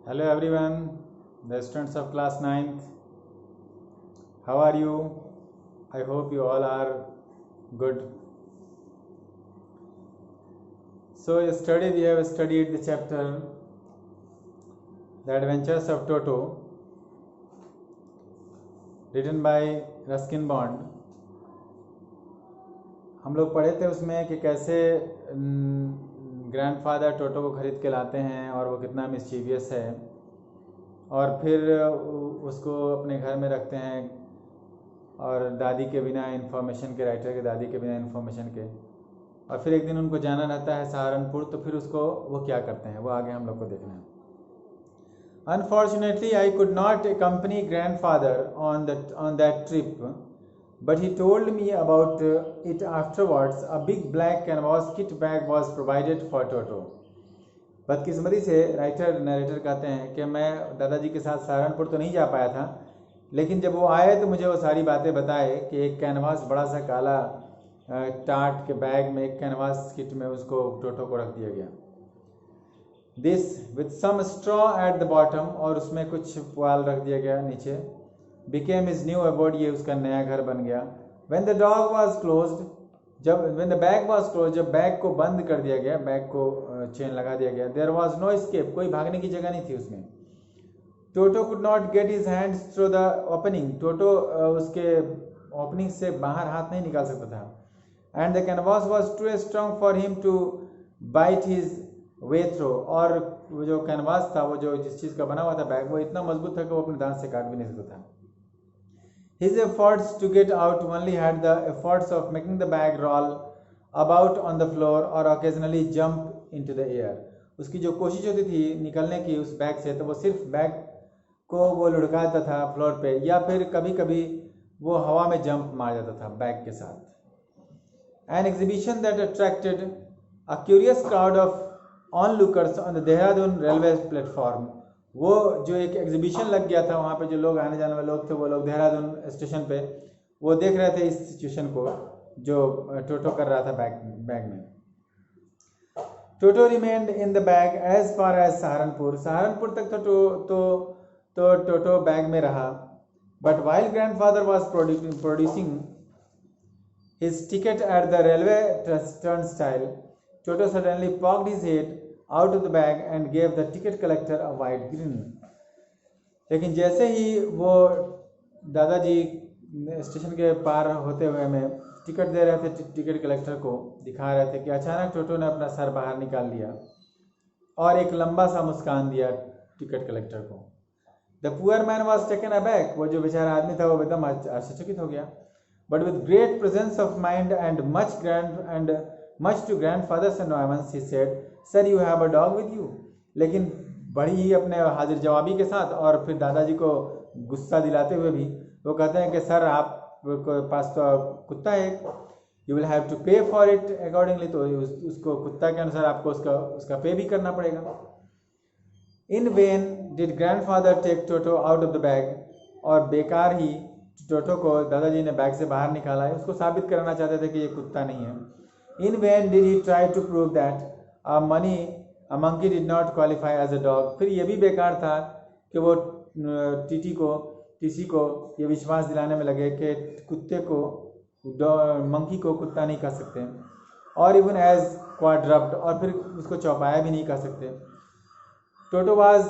Hello everyone, the students of class 9th. How are you? I hope you all are good. So yesterday we have studied the chapter The Adventures of Toto, written by Ruskin Bond. हम लोग पढ़े थे उसमें कि कैसे grandfather टोटो को खरीद के लाते हैं और वो कितना मिस्चीवियस है, और फिर उसको अपने घर में रखते हैं और दादी के बिना इन्फॉर्मेशन के, राइटर के दादी के बिना इन्फॉर्मेशन के, और फिर एक दिन उनको जाना रहता है सहारनपुर, तो फिर उसको वो क्या करते हैं वो आगे हम लोग को देखना है। Unfortunately I could not accompany grandfather on that trip, but he told me about it afterwards. A big black canvas kit bag was provided for Toto. बदकिस्मती से नरेटर कहते हैं कि मैं दादाजी के साथ सहारनपुर तो नहीं जा पाया था, लेकिन जब वो आए तो मुझे वो सारी बातें बताए कि एक कैनवास, बड़ा सा काला टाट के बैग में एक कैनवास किट में उसको टोटो को रख दिया गया। This with some straw at the bottom, और उसमें कुछ पुआल रख दिया गया नीचे। बिकेम हिज न्यू अबोर्ड, ये उसका नया घर बन गया। When the dog was closed, when the bag was close, जब बैग को बंद कर दिया गया, बैग को चेन लगा दिया गया, देयर वाज नो एस्केप, कोई भागने की जगह नहीं थी उसमें। Toto could not get his hands through the opening, Toto उसके ओपनिंग से बाहर हाथ नहीं निकाल सकता था। And the canvas was too strong for him to bite his way through, और वो जो कैनवास था, वो जो जिस चीज़ का बना हुआ था बैग, वो इतना मजबूत था कि वो अपने दांत से काट भी नहीं सकता था। His efforts to get out only had the efforts of making the bag roll about on the floor or occasionally jump into the air. उसकी जो कोशिश होती थी निकलने की उस बैग से, तो वो सिर्फ बैग को वो लुढ़काता था फ्लोर पे, या फिर कभी कभी वो हवा में जंप मार जाता था बैग के साथ। An exhibition that attracted a curious crowd of onlookers on the Dehradun railway platform. वो जो एक एग्जीबिशन लग गया था वहाँ पे, जो लोग आने जाने वाले लोग थे, वो लोग देहरादून स्टेशन पे वो देख रहे थे इस सिचुएशन को जो टोटो कर रहा था बैग में। Toto remained in the bag as far as Saharanpur, Saharanpur तक तो टोटो बैग में रहा। But while grandfather was producing his ticket at the railway turnstile, Toto suddenly poked his head out of the bag and gave the ticket collector a wide grin. लेकिन जैसे ही वो दादाजी station के पार होते हुए में टिकट दे रहे थे, टिकट कलेक्टर को दिखा रहे थे, कि अचानक टोटो ने अपना सर बाहर निकाल लिया और एक लंबा सा मुस्कान दिया टिकट कलेक्टर को। The poor man was taken aback, वो जो बेचारा आदमी था वो एकदम आश्चर्यचकित हो गया। But with great presence of mind and much to grandfather's annoyance, he said, sir you have a dog with you. लेकिन बड़ी ही अपने हाजिर जवाबी के साथ और फिर दादाजी को गुस्सा दिलाते हुए भी वो कहते हैं कि सर आप पास तो कुत्ता है, यू विल हैव टू पे फॉर इट अकॉर्डिंगली, तो उसको कुत्ता के अनुसार आपको उसका पे भी करना पड़ेगा। In when did grandfather take Toto out of the bag, और बेकार ही टोटो को दादाजी ने बैग से बाहर निकाला है, उसको साबित कराना चाहते थे कि ये कुत्ता नहीं है। In when did he try to prove that a monkey did not qualify as a dog, फिर ये भी बेकार था कि वो टीसी को ये विश्वास दिलाने में लगे कि कुत्ते को मंकी को कुत्ता नहीं कह सकते, और इवन एज क्वाड्रप्ड, और फिर उसको चौपाया भी नहीं कह सकते। Toto was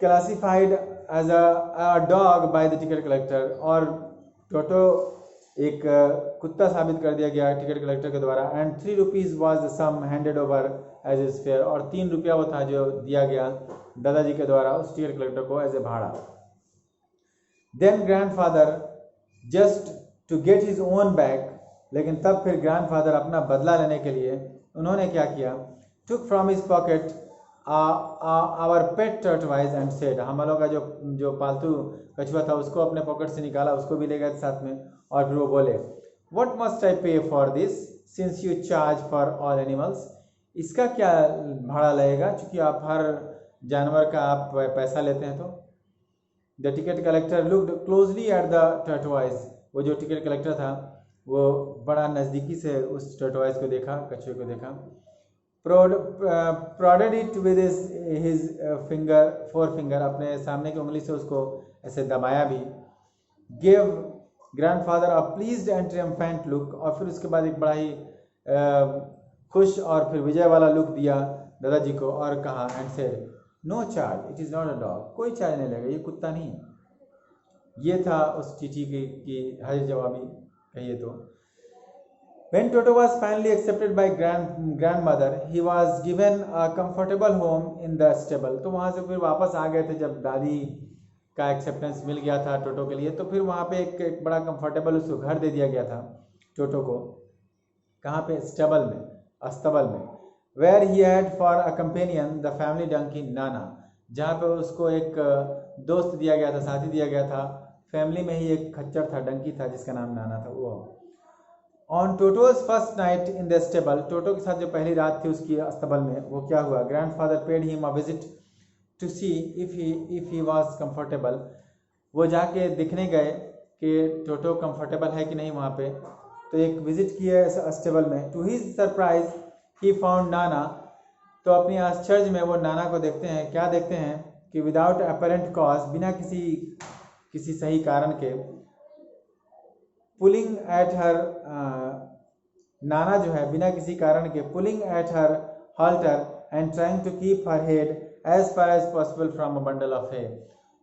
classified as a dog by the ticket collector, और टोटो एक कुत्ता साबित कर दिया गया टिकट कलेक्टर के द्वारा। And 3 rupees was the sum handed over as his fare, और 3 रुपया वो था जो दिया गया दादाजी के द्वारा उस टिकट कलेक्टर को एज ए भाड़ा। Then grandfather just to get his own bag, लेकिन तब फिर ग्रैंडफादर अपना बदला लेने के लिए उन्होंने क्या किया, took from his pocket our pet tortoise and said, हम लोग का जो पालतू कछुआ था उसको अपने पॉकेट से निकाला, उसको भी ले गए साथ में, और फिर वो बोले, व्हाट मस्ट आई पे for this since you charge for all animals, इसका क्या भाड़ा लगेगा चूंकि आप हर जानवर का आप पैसा लेते हैं। तो the ticket collector looked closely at the टर्टवाइज, वो जो टिकट कलेक्टर था वो बड़ा नज़दीकी से उस टर्टवाइज को देखा, कछुए को देखा। prodded it with his forefinger, अपने सामने की उंगली से उसको ऐसे दबाया भी. Gave grandfather a pleased and triumphant look, और फिर उसके बाद एक बड़ा ही खुश और फिर विजय वाला लुक दिया दादाजी को और कहा and said, no child, it is not a dog. कोई चार्ज नहीं लेगा, ये कुत्ता नहीं है. ये था उस चिट्ठी की हाजिर जवाबी कहिए तो. When Toto was finally accepted by grandmother, he was given a comfortable home in the stable. तो वहाँ से फिर वापस आ गए थे जब दादी का एक्सेप्टेंस मिल गया था टोटो के लिए, तो फिर वहाँ पे एक बड़ा कंफर्टेबल उसको घर दे दिया गया था टोटो को. कहाँ पे? स्टेबल में, अस्तबल में. Where he had for a companion the family donkey Nana, जहाँ पे उसको एक दोस्त दिया गया था, साथी दिया गया था. फैमिली में ही एक खच्चर था, डंकी था जिसका नाम नाना था वो. On Toto's first night in the stable, टोटो के साथ जो पहली रात थी उसकी अस्तबल में, वो क्या हुआ? Grandfather paid him a visit to see if he was comfortable. वो जाके दिखने गए कि टोटो कंफर्टेबल है कि नहीं वहाँ पे. तो एक विजिट किया स्टेबल में. To his surprise he found Nana. तो अपनी आश्चर्य में वो नाना को देखते हैं. क्या देखते हैं? कि विदाउट apparent cause, बिना किसी सही कारण के, पुलिंग एट हर, नाना जो है बिना किसी कारण के pulling at her halter and trying to keep her head as far as possible from a bundle of hay.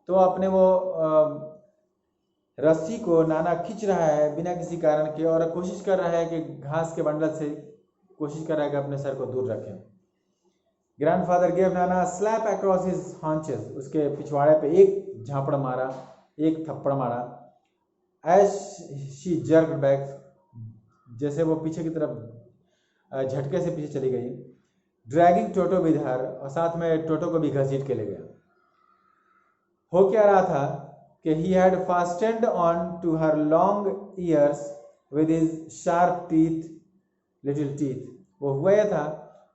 तो अपने वो रस्सी को नाना खींच रहा है बिना किसी कारण के और कोशिश कर रहा है कि घास के बंडल से कोशिश कर रहा है कि अपने सर को दूर रखें. ग्रैंडफादर गेव नाना स्लैप अक्रॉस हिज हांचेस. उसके पिछवाड़े पे एक झापड़ मारा, एक थप्पड़ मारा. As she jerked back, जैसे वो पीछे की तरफ झटके से पीछे चली गई. Dragging Toto with her, और साथ में टोटो को भी घसीट के ले गया. हो क्या रहा था कि he had fastened on to her long ears with his sharp teeth, little teeth. वो हुआ यह था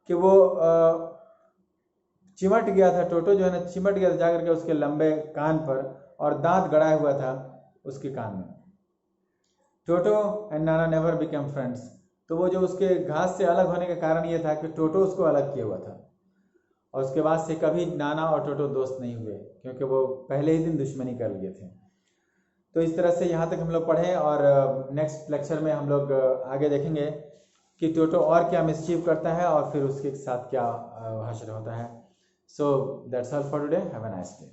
कि वो चिमट गया था, टोटो जो है ना चिमट गया था जाकर के उसके लंबे कान पर, और दांत गड़ाया हुआ था उसके कान में. टोटो and Nana never became friends. तो वो जो उसके घास से अलग होने का कारण ये था कि टोटो उसको अलग किया हुआ था, और उसके बाद से कभी नाना और टोटो दोस्त नहीं हुए क्योंकि वो पहले ही दिन दुश्मनी कर लिए थे. तो इस तरह से यहाँ तक हम लोग पढ़े, और नेक्स्ट लेक्चर में हम लोग आगे देखेंगे कि टोटो और क्या मिसचीव करता है और फिर उसके साथ क्या हश्र होता है. So that's all for today. Have a nice day.